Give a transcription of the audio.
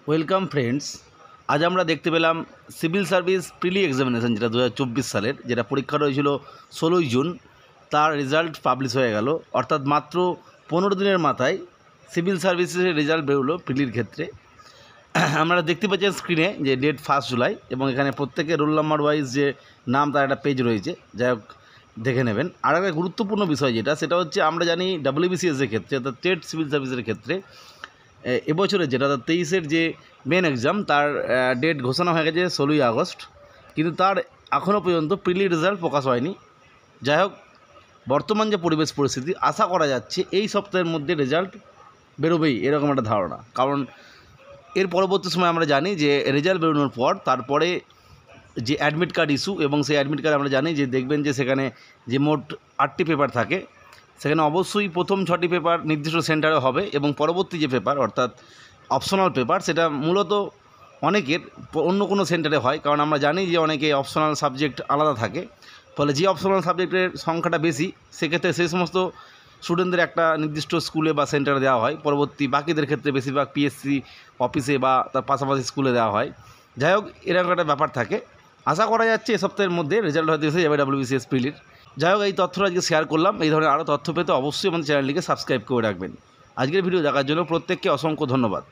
Welcome friends. আজ আমরা দেখতে পেলাম সিভিল সার্ভিস প্রিলি এক্সামিনেশন যেটা 2024 সালের, যেটা পরীক্ষা হয়েছিল 16ই জুন, তার রেজাল্ট পাবলিশ হয়ে গেল। অর্থাৎ মাত্র 15 দিনের মাথায় সিভিল সার্ভিসের রেজাল্ট বেরোলো প্রিলির ক্ষেত্রে। আমরা দেখতে পাচ্ছেন স্ক্রিনে যে ডেট 1 জুলাই, এবং এখানে প্রত্যেকের রোল নাম্বার ওয়াইজ যে নাম তার একটা পেজ রয়েছে, যাই হোক দেখে নেবেন। আর একটা গুরুত্বপূর্ণ বিষয় সেটা হচ্ছে, আমরা জানি WBCS-এর ক্ষেত্রে অর্থাৎ স্টেট সিভিল সার্ভিসের ক্ষেত্রে এবছরের যেটা 23-এর যে মেন এক্সাম, তার ডেট ঘোষণা হয়ে গেছে 16ই আগস্ট, কিন্তু তার এখনও পর্যন্ত প্রিলি রেজাল্ট প্রকাশ হয়নি। যাই হোক, বর্তমান যে পরিবেশ পরিস্থিতি, আশা করা যাচ্ছে এই সপ্তাহের মধ্যে রেজাল্ট বেরোবেই, এরকম একটা ধারণা। কারণ এর পরবর্তী সময় আমরা জানি যে রেজাল্ট বেরোনোর পর তারপরে যে অ্যাডমিট কার্ড ইস্যু, এবং সেই অ্যাডমিট কার্ড আমরা জানি যে দেখবেন যে সেখানে যে মোট 8টি পেপার থাকে, সেখানে অবশ্যই প্রথম 6টি পেপার নির্দিষ্ট সেন্টারে হবে, এবং পরবর্তী যে পেপার অর্থাৎ অপশনাল পেপার, সেটা মূলত অনেকের অন্য কোনো সেন্টারে হয়। কারণ আমরা জানি যে অনেকে অপশনাল সাবজেক্ট আলাদা থাকে, ফলে যে অপশনাল সাবজেক্টের সংখ্যাটা বেশি, সেক্ষেত্রে সেই সমস্ত স্টুডেন্টদের একটা নির্দিষ্ট স্কুলে বা সেন্টারে দেওয়া হয়। পরবর্তী বাকিদের ক্ষেত্রে বেশিরভাগ পিএসসি অফিসে বা তার পাশাপাশি স্কুলে দেওয়া হয়। যাই হোক, এরকম একটা ব্যাপার থাকে। আশা করা যাচ্ছে এ সপ্তাহের মধ্যে রেজাল্ট হয়তো এসে যাবে WBCS প্রিলির। যাই হোক, এই তথ্যটা আজকে শেয়ার করলাম। এই ধরনের আরও তথ্য পেতে অবশ্যই আমাদের চ্যানেলটিকে সাবস্ক্রাইব করে রাখবেন। আজকের ভিডিও দেখার জন্য প্রত্যেককে অসংখ্য ধন্যবাদ।